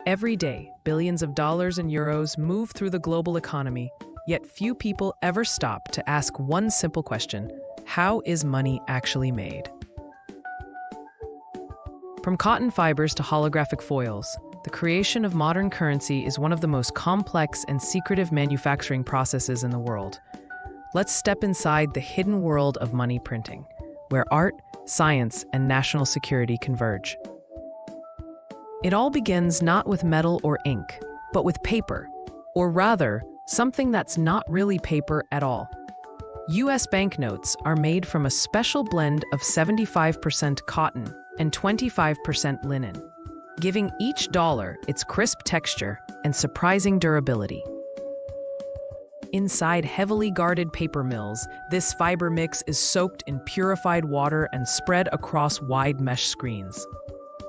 Every day, billions of dollars and euros move through the global economy, yet few people ever stop to ask one simple question: how is money actually made? From cotton fibers to holographic foils, the creation of modern currency is one of the most complex and secretive manufacturing processes in the world. Let's step inside the hidden world of money printing, where art, science, and national security converge. It all begins not with metal or ink, but with paper, or rather, something that's not really paper at all. US banknotes are made from a special blend of 75% cotton and 25% linen, giving each dollar its crisp texture and surprising durability. Inside heavily guarded paper mills, this fiber mix is soaked in purified water and spread across wide mesh screens.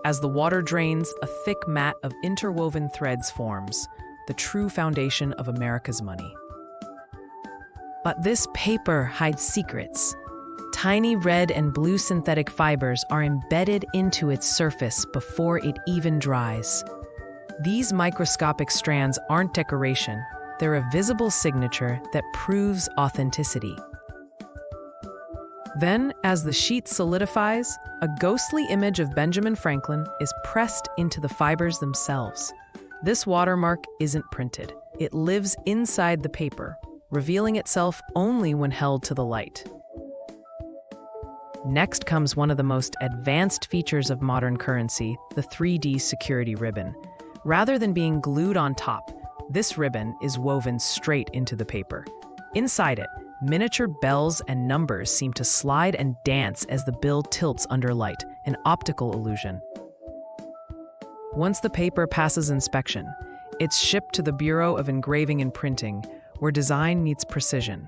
As the water drains, a thick mat of interwoven threads forms, the true foundation of America's money. But this paper hides secrets. Tiny red and blue synthetic fibers are embedded into its surface before it even dries. These microscopic strands aren't decoration, they're a visible signature that proves authenticity. Then, as the sheet solidifies, a ghostly image of Benjamin Franklin is pressed into the fibers themselves. This watermark isn't printed. It lives inside the paper, revealing itself only when held to the light. Next comes one of the most advanced features of modern currency, the 3D security ribbon. Rather than being glued on top, this ribbon is woven straight into the paper. Inside it, miniature bells and numbers seem to slide and dance as the bill tilts under light, an optical illusion. Once the paper passes inspection, it's shipped to the Bureau of Engraving and Printing, where design meets precision.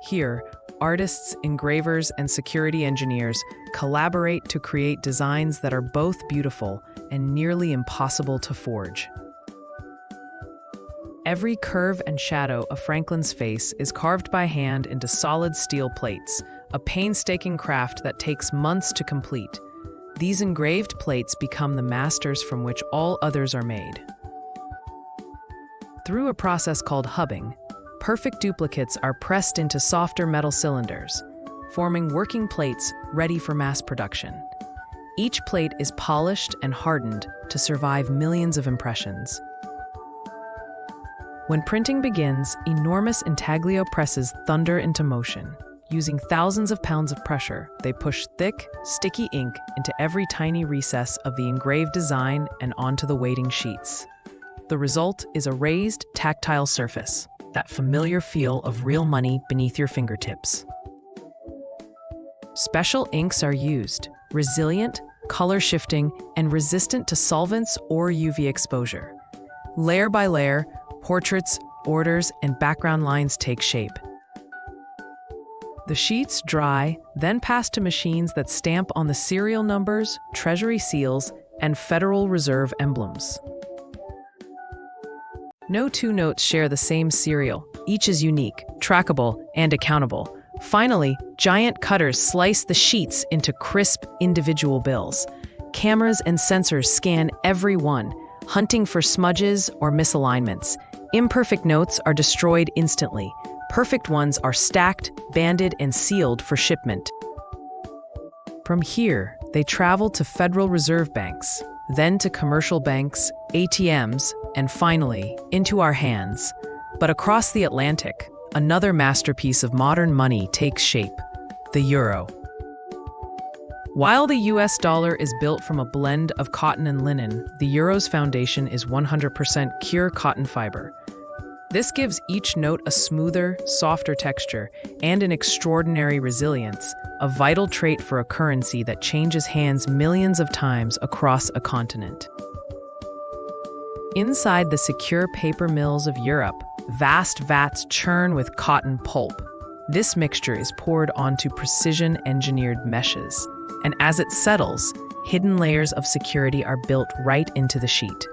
Here, artists, engravers, and security engineers collaborate to create designs that are both beautiful and nearly impossible to forge. Every curve and shadow of Franklin's face is carved by hand into solid steel plates, a painstaking craft that takes months to complete. These engraved plates become the masters from which all others are made. Through a process called hubbing, perfect duplicates are pressed into softer metal cylinders, forming working plates ready for mass production. Each plate is polished and hardened to survive millions of impressions. When printing begins, enormous intaglio presses thunder into motion. Using thousands of pounds of pressure, they push thick, sticky ink into every tiny recess of the engraved design and onto the waiting sheets. The result is a raised, tactile surface, that familiar feel of real money beneath your fingertips. Special inks are used, resilient, color-shifting, and resistant to solvents or UV exposure. Layer by layer, portraits, orders, and background lines take shape. The sheets dry, then pass to machines that stamp on the serial numbers, treasury seals, and Federal Reserve emblems. No two notes share the same serial. Each is unique, trackable, and accountable. Finally, giant cutters slice the sheets into crisp, individual bills. Cameras and sensors scan every one, hunting for smudges or misalignments. Imperfect notes are destroyed instantly. Perfect ones are stacked, banded, and sealed for shipment. From here, they travel to Federal Reserve banks, then to commercial banks, ATMs, and finally, into our hands. But across the Atlantic, another masterpiece of modern money takes shape: the euro. While the US dollar is built from a blend of cotton and linen, the euro's foundation is 100% pure cotton fiber. This gives each note a smoother, softer texture and an extraordinary resilience, a vital trait for a currency that changes hands millions of times across a continent. Inside the secure paper mills of Europe, vast vats churn with cotton pulp. This mixture is poured onto precision-engineered meshes, and as it settles, hidden layers of security are built right into the sheet.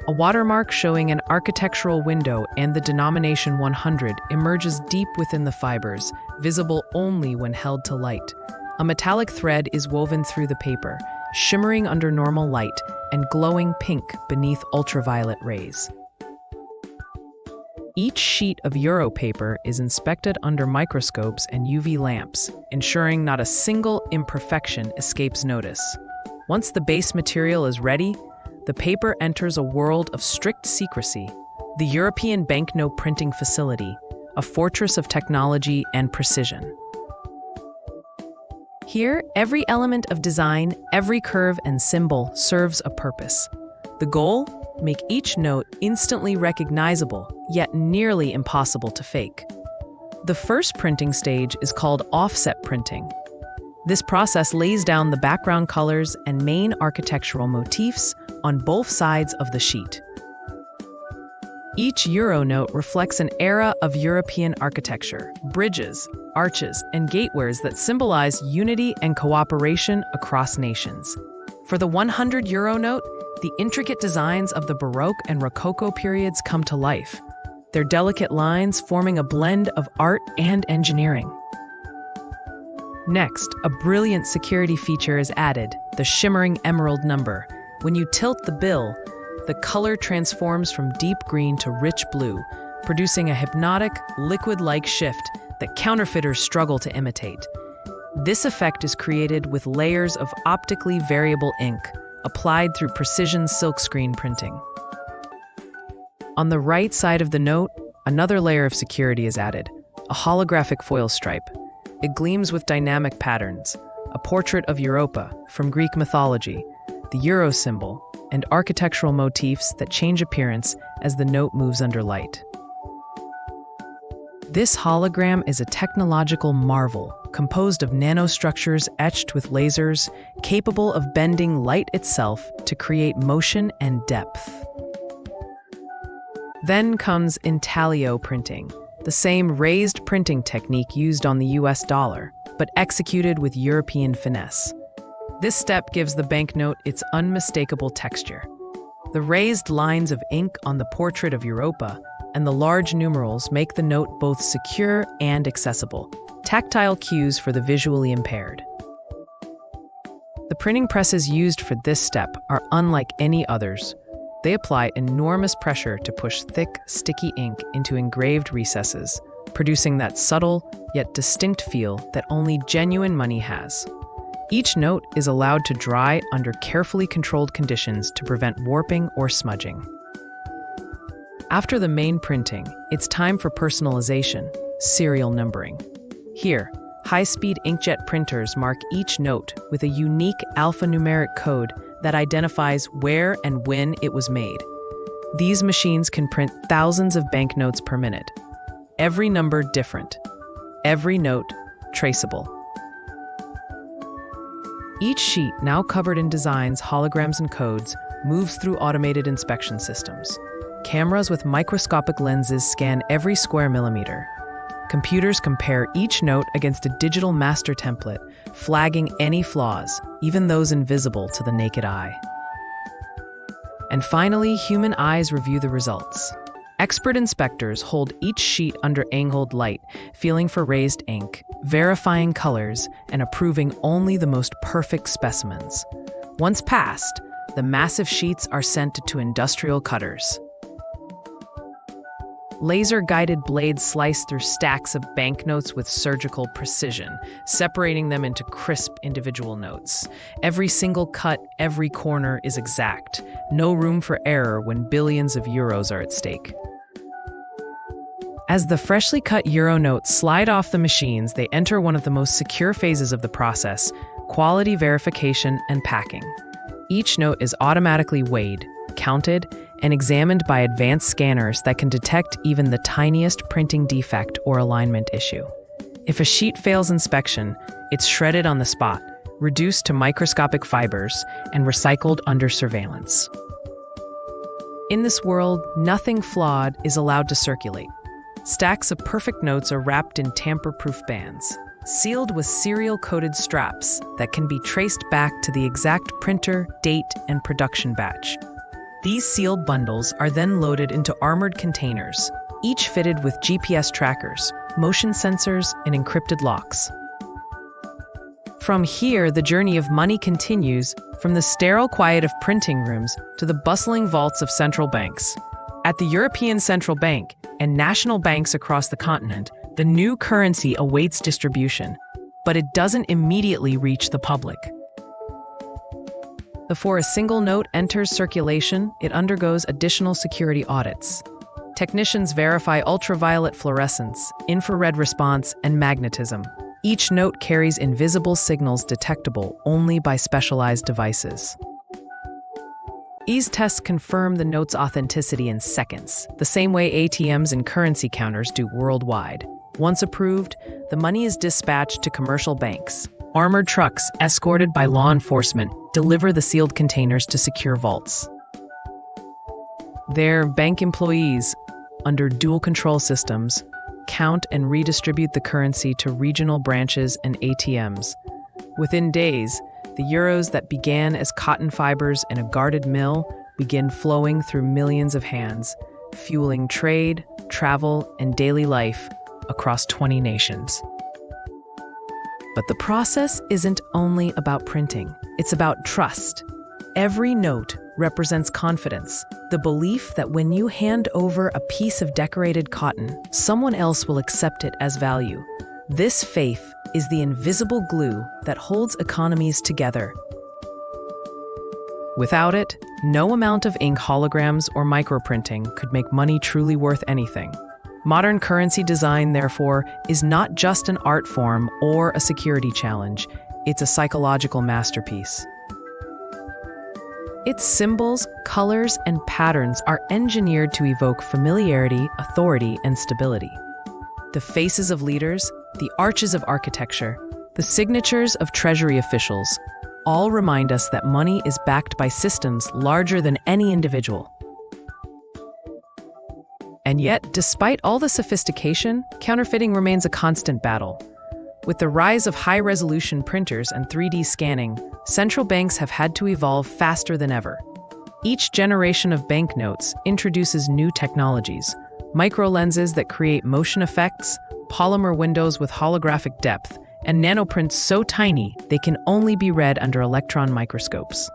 A watermark showing an architectural window and the denomination 100 emerges deep within the fibers, visible only when held to light. A metallic thread is woven through the paper, shimmering under normal light and glowing pink beneath ultraviolet rays. Each sheet of Euro paper is inspected under microscopes and UV lamps, ensuring not a single imperfection escapes notice. Once the base material is ready, the paper enters a world of strict secrecy, the European banknote printing facility, a fortress of technology and precision. Here, every element of design, every curve and symbol serves a purpose. The goal? Make each note instantly recognizable, yet nearly impossible to fake. The first printing stage is called offset printing. This process lays down the background colors and main architectural motifs on both sides of the sheet. Each Euro note reflects an era of European architecture, bridges, arches, and gateways that symbolize unity and cooperation across nations. For the 100 Euro note, the intricate designs of the Baroque and Rococo periods come to life, their delicate lines forming a blend of art and engineering. Next, a brilliant security feature is added, the shimmering emerald number. When you tilt the bill, the color transforms from deep green to rich blue, producing a hypnotic, liquid-like shift that counterfeiters struggle to imitate. This effect is created with layers of optically variable ink, applied through precision silkscreen printing. On the right side of the note, another layer of security is added, a holographic foil stripe. It gleams with dynamic patterns, a portrait of Europa from Greek mythology, the Euro symbol, and architectural motifs that change appearance as the note moves under light. This hologram is a technological marvel, composed of nanostructures etched with lasers, capable of bending light itself to create motion and depth. Then comes intaglio printing, the same raised printing technique used on the US dollar, but executed with European finesse. This step gives the banknote its unmistakable texture. The raised lines of ink on the portrait of Europa and the large numerals make the note both secure and accessible, tactile cues for the visually impaired. The printing presses used for this step are unlike any others. They apply enormous pressure to push thick, sticky ink into engraved recesses, producing that subtle yet distinct feel that only genuine money has. Each note is allowed to dry under carefully controlled conditions to prevent warping or smudging. After the main printing, it's time for personalization, serial numbering. Here, high-speed inkjet printers mark each note with a unique alphanumeric code that identifies where and when it was made. These machines can print thousands of banknotes per minute. Every number different, every note traceable. Each sheet, now covered in designs, holograms, and codes, moves through automated inspection systems. Cameras with microscopic lenses scan every square millimeter. Computers compare each note against a digital master template, flagging any flaws, even those invisible to the naked eye. And finally, human eyes review the results. Expert inspectors hold each sheet under angled light, feeling for raised ink, verifying colors, and approving only the most perfect specimens. Once passed, the massive sheets are sent to industrial cutters. Laser-guided blades slice through stacks of banknotes with surgical precision, separating them into crisp individual notes. Every single cut, every corner is exact. No room for error when billions of euros are at stake. As the freshly cut Euro notes slide off the machines, they enter one of the most secure phases of the process, quality verification and packing. Each note is automatically weighed, counted, and examined by advanced scanners that can detect even the tiniest printing defect or alignment issue. If a sheet fails inspection, it's shredded on the spot, reduced to microscopic fibers, and recycled under surveillance. In this world, nothing flawed is allowed to circulate. Stacks of perfect notes are wrapped in tamper-proof bands, sealed with serial-coded straps that can be traced back to the exact printer, date, and production batch. These sealed bundles are then loaded into armored containers, each fitted with GPS trackers, motion sensors, and encrypted locks. From here, the journey of money continues from the sterile quiet of printing rooms to the bustling vaults of central banks. At the European Central Bank and national banks across the continent, the new currency awaits distribution, but it doesn't immediately reach the public. Before a single note enters circulation, it undergoes additional security audits. Technicians verify ultraviolet fluorescence, infrared response, and magnetism. Each note carries invisible signals detectable only by specialized devices. These tests confirm the note's authenticity in seconds, the same way ATMs and currency counters do worldwide. Once approved, the money is dispatched to commercial banks. Armored trucks, escorted by law enforcement, deliver the sealed containers to secure vaults. There, bank employees, under dual control systems, count and redistribute the currency to regional branches and ATMs. Within days, the euros that began as cotton fibers in a guarded mill begin flowing through millions of hands, fueling trade, travel, and daily life across 20 nations. But the process isn't only about printing. It's about trust. Every note represents confidence, the belief that when you hand over a piece of decorated cotton, someone else will accept it as value. This faith is the invisible glue that holds economies together. Without it, no amount of ink, holograms, or microprinting could make money truly worth anything. Modern currency design, therefore, is not just an art form or a security challenge. It's a psychological masterpiece. Its symbols, colors, and patterns are engineered to evoke familiarity, authority, and stability. The faces of leaders, the arches of architecture, the signatures of treasury officials, all remind us that money is backed by systems larger than any individual. And yet, despite all the sophistication, counterfeiting remains a constant battle. With the rise of high-resolution printers and 3D scanning, central banks have had to evolve faster than ever. Each generation of banknotes introduces new technologies, microlenses that create motion effects, polymer windows with holographic depth, and nanoprints so tiny they can only be read under electron microscopes.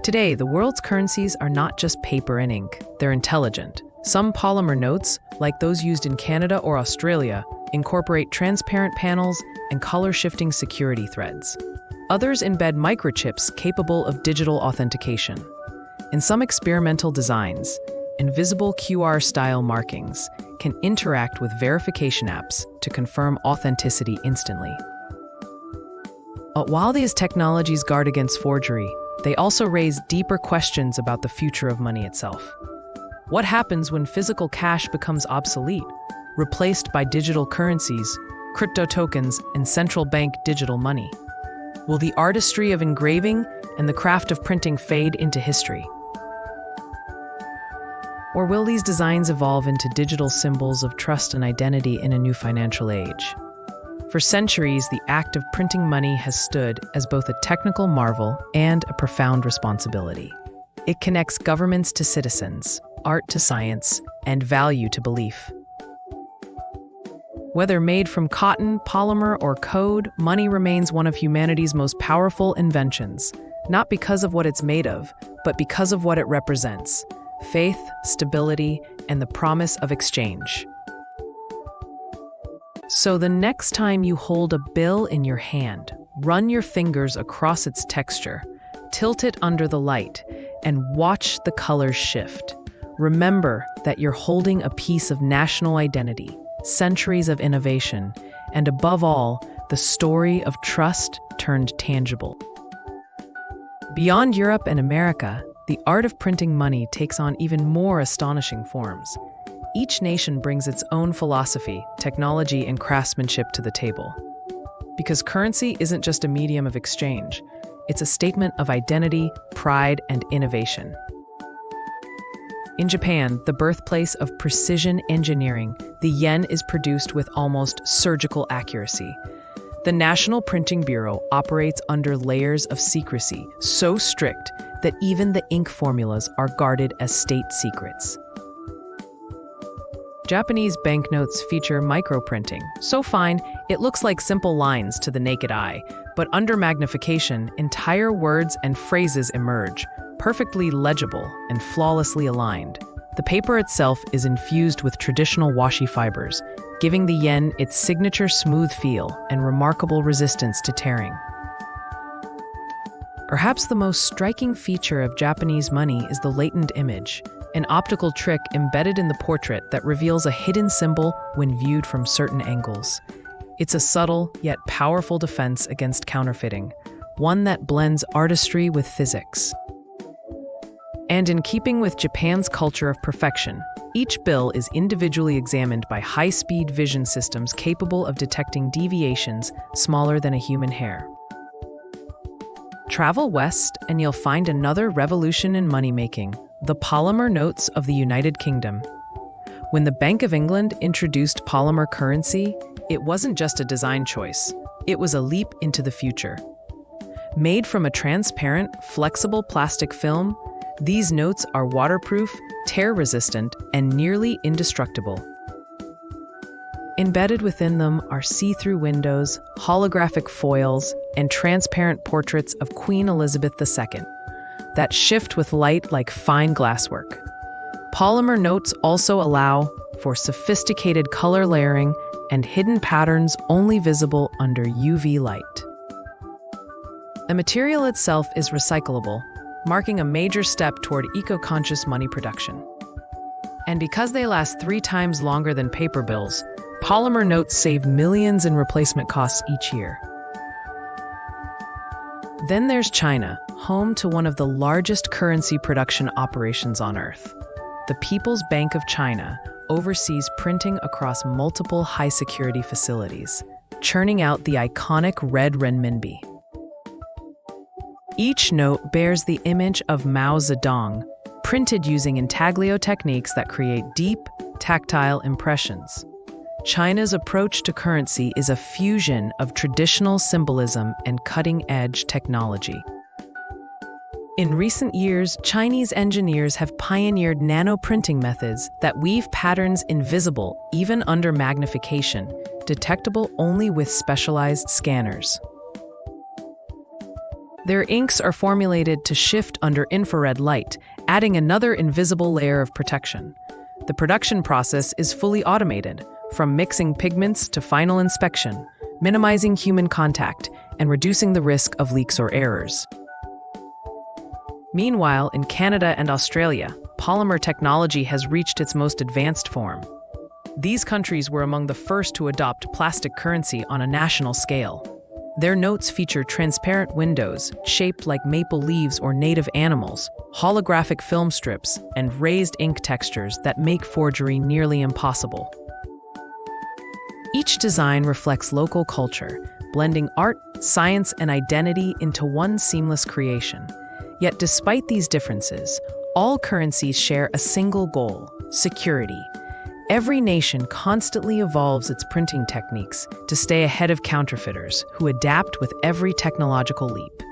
Today, the world's currencies are not just paper and ink, they're intelligent. Some polymer notes, like those used in Canada or Australia, incorporate transparent panels and color-shifting security threads. Others embed microchips capable of digital authentication. In some experimental designs, invisible QR-style markings can interact with verification apps to confirm authenticity instantly. But while these technologies guard against forgery, they also raise deeper questions about the future of money itself. What happens when physical cash becomes obsolete, replaced by digital currencies, crypto tokens, and central bank digital money? Will the artistry of engraving and the craft of printing fade into history? Or will these designs evolve into digital symbols of trust and identity in a new financial age? For centuries, the act of printing money has stood as both a technical marvel and a profound responsibility. It connects governments to citizens, art to science, and value to belief. Whether made from cotton, polymer, or code, money remains one of humanity's most powerful inventions, not because of what it's made of, but because of what it represents: faith, stability, and the promise of exchange. So the next time you hold a bill in your hand, run your fingers across its texture, tilt it under the light, and watch the colors shift. Remember that you're holding a piece of national identity, centuries of innovation, and above all, the story of trust turned tangible. Beyond Europe and America, the art of printing money takes on even more astonishing forms. Each nation brings its own philosophy, technology, and craftsmanship to the table. Because currency isn't just a medium of exchange, it's a statement of identity, pride, and innovation. In Japan, the birthplace of precision engineering, the yen is produced with almost surgical accuracy. The National Printing Bureau operates under layers of secrecy so strict that even the ink formulas are guarded as state secrets. Japanese banknotes feature microprinting. So fine, it looks like simple lines to the naked eye, but under magnification, entire words and phrases emerge, perfectly legible and flawlessly aligned. The paper itself is infused with traditional washi fibers, giving the yen its signature smooth feel and remarkable resistance to tearing. Perhaps the most striking feature of Japanese money is the latent image, an optical trick embedded in the portrait that reveals a hidden symbol when viewed from certain angles. It's a subtle yet powerful defense against counterfeiting, one that blends artistry with physics. And in keeping with Japan's culture of perfection, each bill is individually examined by high-speed vision systems capable of detecting deviations smaller than a human hair. Travel west and you'll find another revolution in money-making: the polymer notes of the United Kingdom. When the Bank of England introduced polymer currency, it wasn't just a design choice, it was a leap into the future. Made from a transparent, flexible plastic film, these notes are waterproof, tear-resistant, and nearly indestructible. Embedded within them are see-through windows, holographic foils, and transparent portraits of Queen Elizabeth II that shift with light like fine glasswork. Polymer notes also allow for sophisticated color layering and hidden patterns only visible under UV light. The material itself is recyclable, marking a major step toward eco-conscious money production. And because they last 3 times longer than paper bills, polymer notes save millions in replacement costs each year. Then there's China, home to one of the largest currency production operations on Earth. The People's Bank of China oversees printing across multiple high-security facilities, churning out the iconic red renminbi. Each note bears the image of Mao Zedong, printed using intaglio techniques that create deep, tactile impressions. China's approach to currency is a fusion of traditional symbolism and cutting-edge technology. In recent years, Chinese engineers have pioneered nano-printing methods that weave patterns invisible even under magnification, detectable only with specialized scanners. Their inks are formulated to shift under infrared light, adding another invisible layer of protection. The production process is fully automated, from mixing pigments to final inspection, minimizing human contact and reducing the risk of leaks or errors. Meanwhile, in Canada and Australia, polymer technology has reached its most advanced form. These countries were among the first to adopt plastic currency on a national scale. Their notes feature transparent windows shaped like maple leaves or native animals, holographic film strips, and raised ink textures that make forgery nearly impossible. Each design reflects local culture, blending art, science, and identity into one seamless creation. Yet despite these differences, all currencies share a single goal: security. Every nation constantly evolves its printing techniques to stay ahead of counterfeiters who adapt with every technological leap.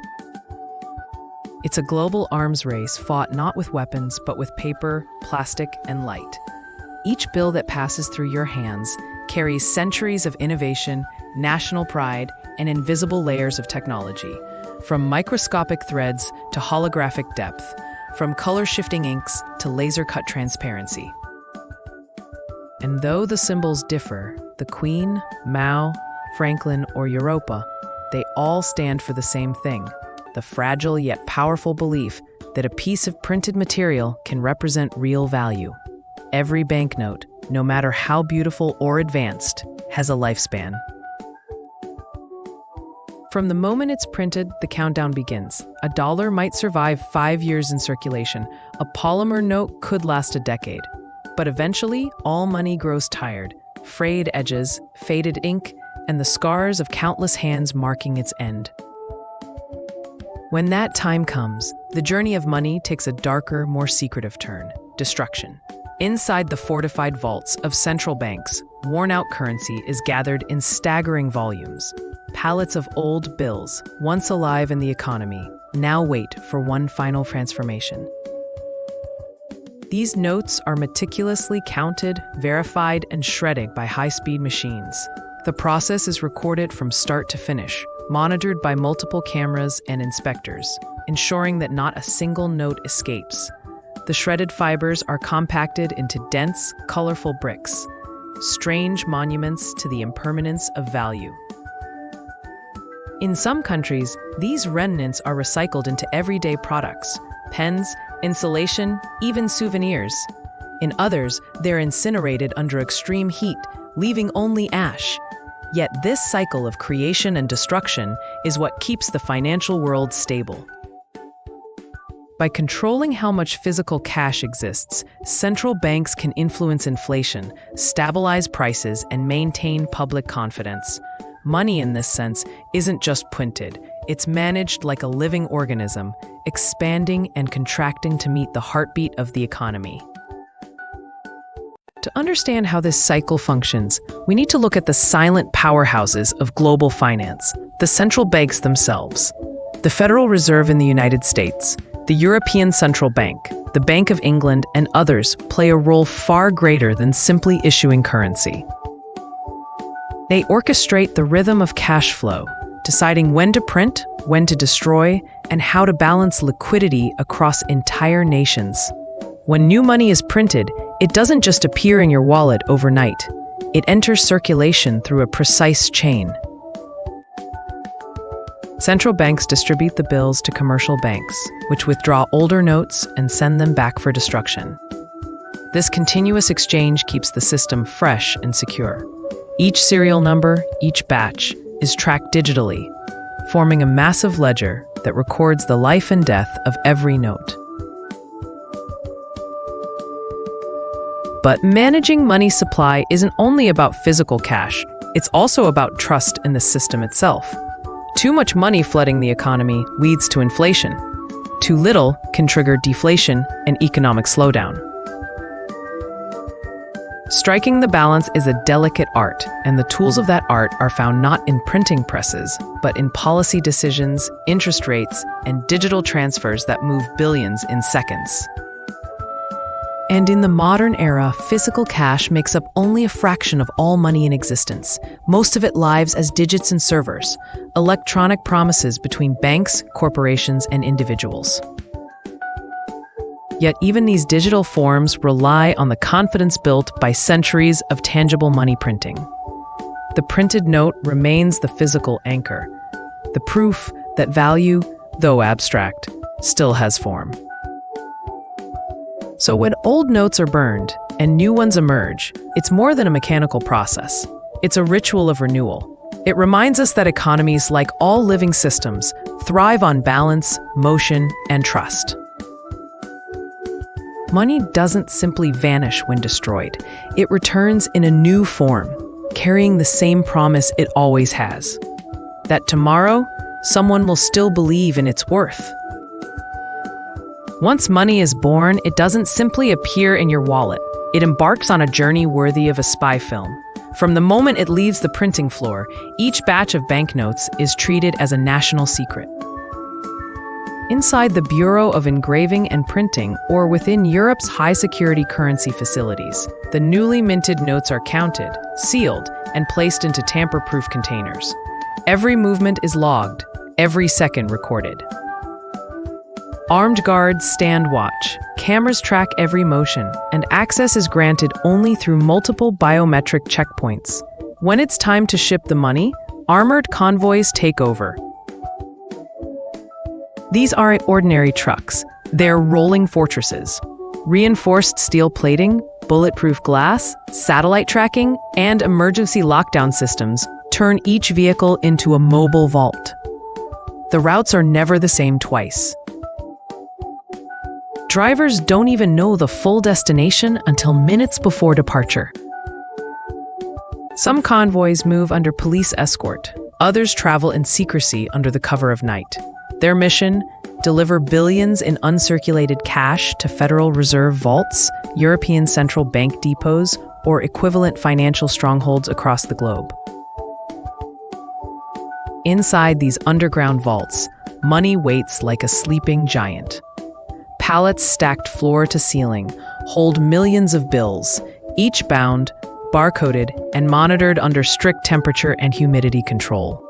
It's a global arms race fought not with weapons, but with paper, plastic, and light. Each bill that passes through your hands carries centuries of innovation, national pride, and invisible layers of technology, from microscopic threads to holographic depth, from color-shifting inks to laser-cut transparency. And though the symbols differ, the Queen, Mao, Franklin, or Europa, they all stand for the same thing: the fragile yet powerful belief that a piece of printed material can represent real value. Every banknote, no matter how beautiful or advanced, has a lifespan. From the moment it's printed, the countdown begins. A dollar might survive 5 years in circulation. A polymer note could last a decade. But eventually, all money grows tired, frayed edges, faded ink, and the scars of countless hands marking its end. When that time comes, the journey of money takes a darker, more secretive turn: destruction. Inside the fortified vaults of central banks, worn-out currency is gathered in staggering volumes. Pallets of old bills, once alive in the economy, now wait for one final transformation. These notes are meticulously counted, verified, and shredded by high-speed machines. The process is recorded from start to finish, monitored by multiple cameras and inspectors, ensuring that not a single note escapes. The shredded fibers are compacted into dense, colorful bricks, strange monuments to the impermanence of value. In some countries, these remnants are recycled into everyday products: pens, insulation, even souvenirs. In others, they're incinerated under extreme heat, leaving only ash. Yet this cycle of creation and destruction is what keeps the financial world stable. By controlling how much physical cash exists, central banks can influence inflation, stabilize prices, and maintain public confidence. Money, in this sense, isn't just printed. It's managed like a living organism, expanding and contracting to meet the heartbeat of the economy. To understand how this cycle functions, we need to look at the silent powerhouses of global finance, the central banks themselves. The Federal Reserve in the United States, the European Central Bank, the Bank of England, and others play a role far greater than simply issuing currency. They orchestrate the rhythm of cash flow, deciding when to print, when to destroy, and how to balance liquidity across entire nations. When new money is printed, it doesn't just appear in your wallet overnight. It enters circulation through a precise chain. Central banks distribute the bills to commercial banks, which withdraw older notes and send them back for destruction. This continuous exchange keeps the system fresh and secure. Each serial number, each batch, is tracked digitally, forming a massive ledger that records the life and death of every note. But managing money supply isn't only about physical cash, it's also about trust in the system itself. Too much money flooding the economy leads to inflation. Too little can trigger deflation and economic slowdown. Striking the balance is a delicate art, and the tools of that art are found not in printing presses, but in policy decisions, interest rates, and digital transfers that move billions in seconds. And in the modern era, physical cash makes up only a fraction of all money in existence. Most of it lives as digits and servers, electronic promises between banks, corporations, and individuals. Yet even these digital forms rely on the confidence built by centuries of tangible money printing. The printed note remains the physical anchor, the proof that value, though abstract, still has form. So when old notes are burned and new ones emerge, it's more than a mechanical process. It's a ritual of renewal. It reminds us that economies, like all living systems, thrive on balance, motion, and trust. Money doesn't simply vanish when destroyed. It returns in a new form, carrying the same promise it always has: that tomorrow, someone will still believe in its worth. Once money is born, it doesn't simply appear in your wallet. It embarks on a journey worthy of a spy film. From the moment it leaves the printing floor, each batch of banknotes is treated as a national secret. Inside the Bureau of Engraving and Printing, or within Europe's high-security currency facilities, the newly minted notes are counted, sealed, and placed into tamper-proof containers. Every movement is logged, every second recorded. Armed guards stand watch, cameras track every motion, and access is granted only through multiple biometric checkpoints. When it's time to ship the money, armored convoys take over. These aren't ordinary trucks, they're rolling fortresses. Reinforced steel plating, bulletproof glass, satellite tracking, and emergency lockdown systems turn each vehicle into a mobile vault. The routes are never the same twice. Drivers don't even know the full destination until minutes before departure. Some convoys move under police escort, others travel in secrecy under the cover of night. Their mission: deliver billions in uncirculated cash to Federal Reserve vaults, European Central Bank depots, or equivalent financial strongholds across the globe. Inside these underground vaults, money waits like a sleeping giant. pallets stacked floor to ceiling hold millions of bills, each bound, barcoded, and monitored under strict temperature and humidity control.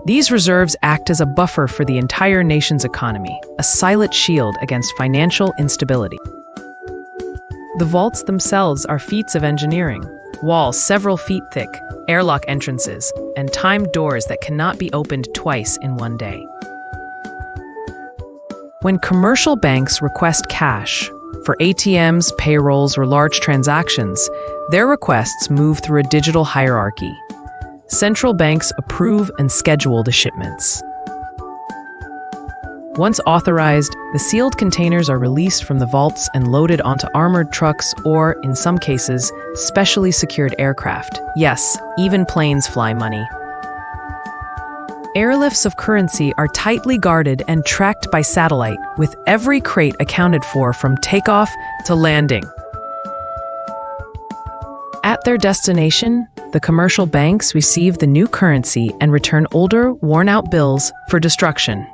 These reserves act as a buffer for the entire nation's economy, a silent shield against financial instability. The vaults themselves are feats of engineering, walls several feet thick, airlock entrances, and timed doors that cannot be opened twice in one day. When commercial banks request cash for ATMs, payrolls, or large transactions, their requests move through a digital hierarchy. Central banks approve and schedule the shipments. Once authorized, the sealed containers are released from the vaults and loaded onto armored trucks or, in some cases, specially secured aircraft. Yes, even planes fly money. Airlifts of currency are tightly guarded and tracked by satellite, with every crate accounted for from takeoff to landing. At their destination, the commercial banks receive the new currency and return older, worn-out bills for destruction.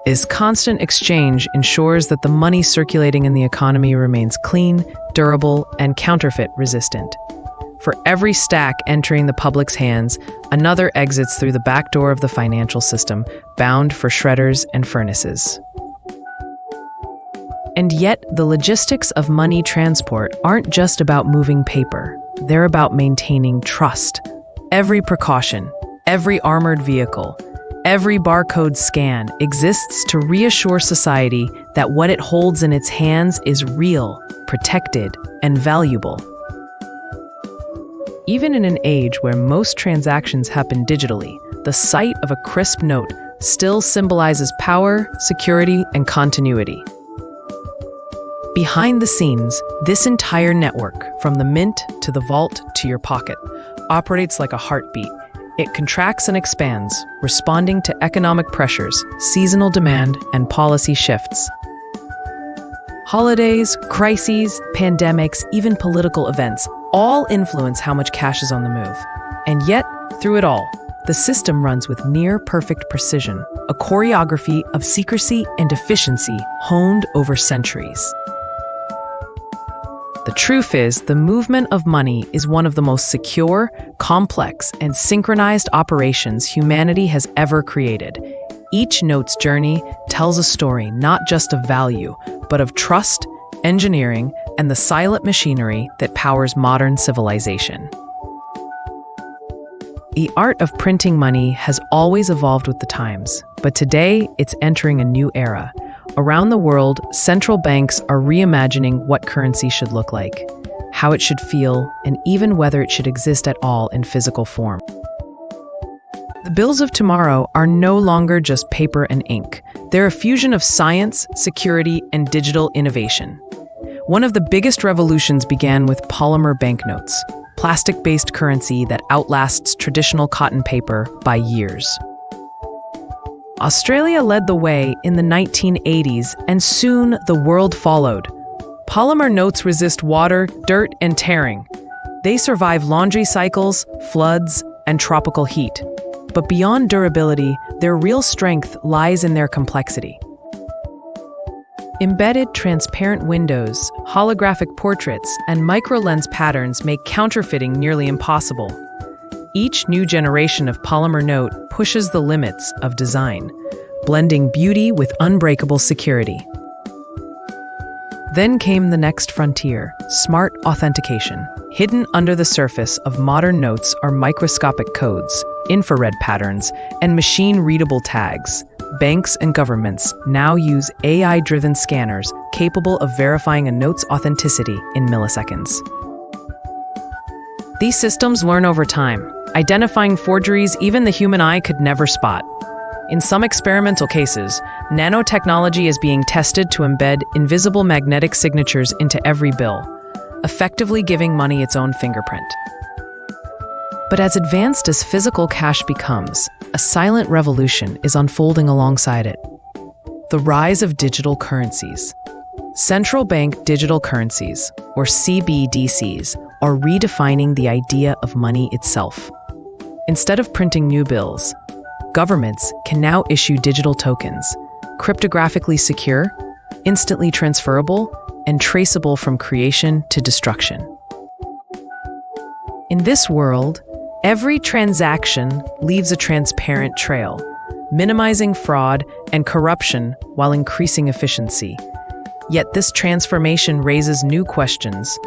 This constant exchange ensures that the money circulating in the economy remains clean, durable, and counterfeit-resistant. For every stack entering the public's hands, another exits through the back door of the financial system, bound for shredders and furnaces. And yet, the logistics of money transport aren't just about moving paper. They're about maintaining trust. Every precaution, every armored vehicle, every barcode scan exists to reassure society that what it holds in its hands is real, protected, and valuable. Even in an age where most transactions happen digitally, the sight of a crisp note still symbolizes power, security, and continuity. Behind the scenes, this entire network, from the mint to the vault to your pocket, operates like a heartbeat. It contracts and expands, responding to economic pressures, seasonal demand, and policy shifts. Holidays, crises, pandemics, even political events all influence how much cash is on the move. And yet, through it all, the system runs with near-perfect precision, a choreography of secrecy and efficiency honed over centuries. The truth is, the movement of money is one of the most secure, complex, and synchronized operations humanity has ever created. Each note's journey tells a story not just of value, but of trust, engineering, and the silent machinery that powers modern civilization. The art of printing money has always evolved with the times, but today it's entering a new era. Around the world, central banks are reimagining what currency should look like, how it should feel, and even whether it should exist at all in physical form. The bills of tomorrow are no longer just paper and ink. They're a fusion of science, security, and digital innovation. One of the biggest revolutions began with polymer banknotes, plastic-based currency that outlasts traditional cotton paper by years. Australia led the way in the 1980s, and soon the world followed. Polymer notes resist water, dirt, and tearing. They survive laundry cycles, floods, and tropical heat. But beyond durability, their real strength lies in their complexity. Embedded transparent windows, holographic portraits, and microlens patterns make counterfeiting nearly impossible. Each new generation of polymer note pushes the limits of design, blending beauty with unbreakable security. Then came the next frontier, smart authentication. Hidden under the surface of modern notes are microscopic codes, infrared patterns, and machine-readable tags. Banks and governments now use AI-driven scanners capable of verifying a note's authenticity in milliseconds. These systems learn over time, identifying forgeries even the human eye could never spot. In some experimental cases, nanotechnology is being tested to embed invisible magnetic signatures into every bill, effectively giving money its own fingerprint. But as advanced as physical cash becomes, a silent revolution is unfolding alongside it. The rise of digital currencies. Central bank digital currencies, or CBDCs, are redefining the idea of money itself. Instead of printing new bills, governments can now issue digital tokens, cryptographically secure, instantly transferable, and traceable from creation to destruction. In this world, every transaction leaves a transparent trail, minimizing fraud and corruption while increasing efficiency. Yet this transformation raises new questions.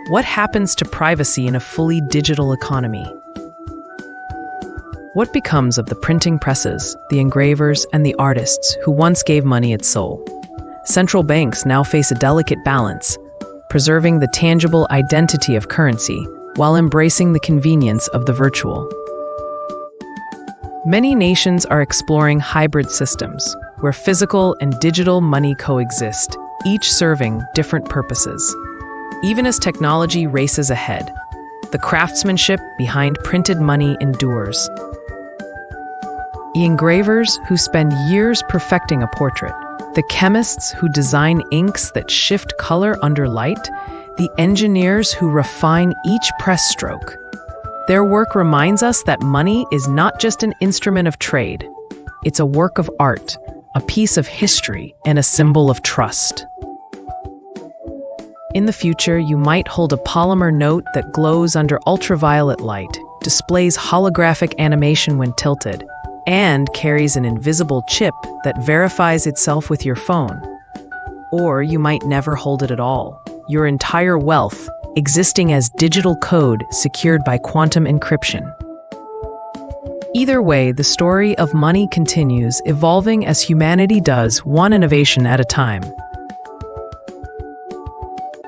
What happens to privacy in a fully digital economy? What becomes of the printing presses, the engravers, and the artists who once gave money its soul? Central banks now face a delicate balance, preserving the tangible identity of currency while embracing the convenience of the virtual. Many nations are exploring hybrid systems, where physical and digital money coexist, each serving different purposes. Even as technology races ahead, the craftsmanship behind printed money endures. The engravers who spend years perfecting a portrait, the chemists who design inks that shift color under light, the engineers who refine each press stroke. Their work reminds us that money is not just an instrument of trade. It's a work of art, a piece of history, and a symbol of trust. In the future, you might hold a polymer note that glows under ultraviolet light, displays holographic animation when tilted, and carries an invisible chip that verifies itself with your phone. Or you might never hold it at all, your entire wealth existing as digital code secured by quantum encryption. Either way, the story of money continues, evolving as humanity does, one innovation at a time.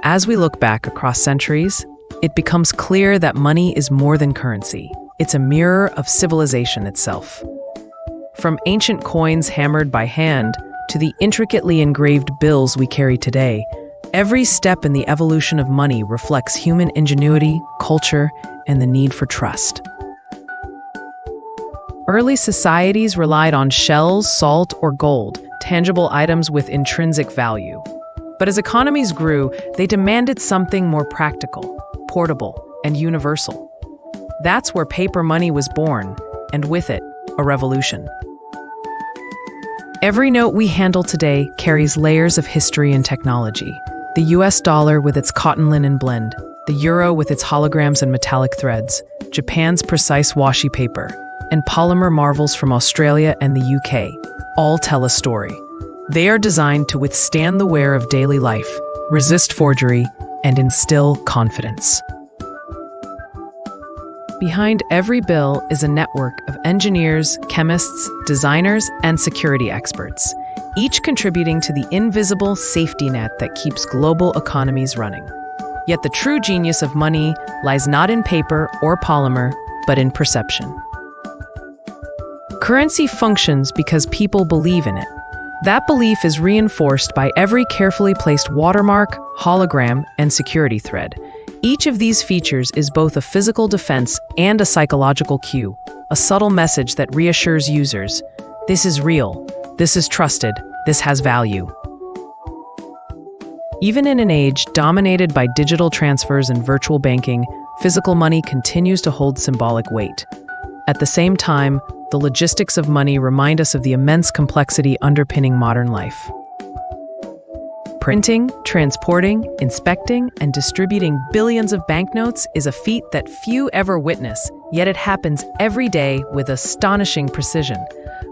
As we look back across centuries, it becomes clear that money is more than currency. It's a mirror of civilization itself. From ancient coins hammered by hand to the intricately engraved bills we carry today, every step in the evolution of money reflects human ingenuity, culture, and the need for trust. Early societies relied on shells, salt, or gold, tangible items with intrinsic value. But as economies grew, they demanded something more practical, portable, and universal. That's where paper money was born, and with it, a revolution. Every note we handle today carries layers of history and technology. The US dollar with its cotton linen blend, the euro with its holograms and metallic threads, Japan's precise washi paper, and polymer marvels from Australia and the UK, all tell a story. They are designed to withstand the wear of daily life, resist forgery, and instill confidence. Behind every bill is a network of engineers, chemists, designers, and security experts, each contributing to the invisible safety net that keeps global economies running. Yet the true genius of money lies not in paper or polymer, but in perception. Currency functions because people believe in it. That belief is reinforced by every carefully placed watermark, hologram, and security thread. Each of these features is both a physical defense and a psychological cue, a subtle message that reassures users. This is real. This is trusted. This has value. Even in an age dominated by digital transfers and virtual banking, physical money continues to hold symbolic weight. At the same time, the logistics of money remind us of the immense complexity underpinning modern life. Printing, transporting, inspecting, and distributing billions of banknotes is a feat that few ever witness, yet it happens every day with astonishing precision.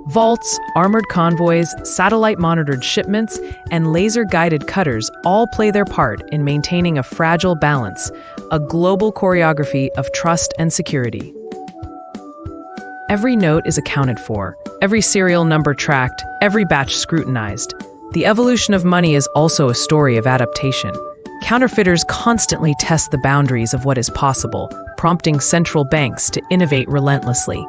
Vaults, armored convoys, satellite-monitored shipments, and laser-guided cutters all play their part in maintaining a fragile balance, a global choreography of trust and security. Every note is accounted for, every serial number tracked, every batch scrutinized. The evolution of money is also a story of adaptation. Counterfeiters constantly test the boundaries of what is possible, prompting central banks to innovate relentlessly.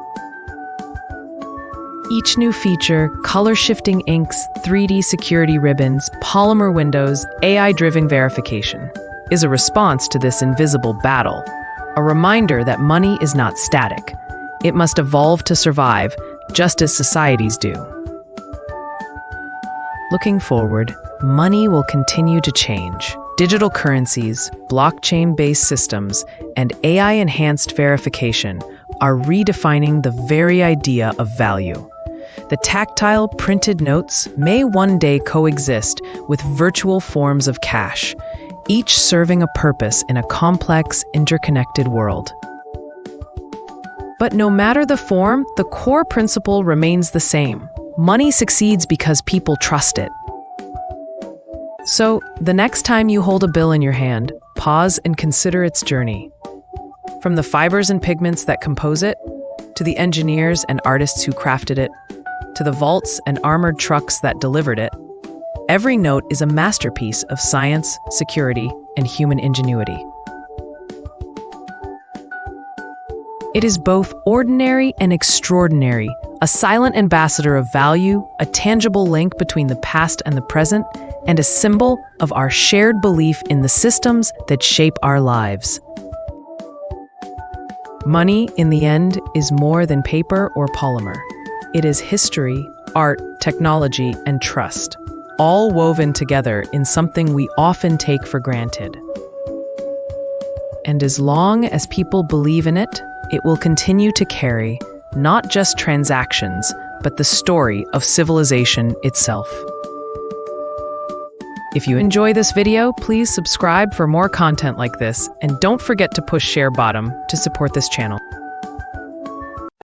Each new feature, color-shifting inks, 3D security ribbons, polymer windows, AI-driven verification, is a response to this invisible battle, a reminder that money is not static. It must evolve to survive, just as societies do. Looking forward, money will continue to change. Digital currencies, blockchain-based systems, and AI-enhanced verification are redefining the very idea of value. The tactile printed notes may one day coexist with virtual forms of cash, each serving a purpose in a complex, interconnected world. But no matter the form, the core principle remains the same. Money succeeds because people trust it. So, the next time you hold a bill in your hand, pause and consider its journey. From the fibers and pigments that compose it, to the engineers and artists who crafted it, to the vaults and armored trucks that delivered it, every note is a masterpiece of science, security, and human ingenuity. It is both ordinary and extraordinary, a silent ambassador of value, a tangible link between the past and the present, and a symbol of our shared belief in the systems that shape our lives. Money, in the end, is more than paper or polymer. It is history, art, technology, and trust, all woven together in something we often take for granted. And as long as people believe in it, it will continue to carry not just transactions, but the story of civilization itself. If you enjoy this video, please subscribe for more content like this, and don't forget to push share bottom to support this channel.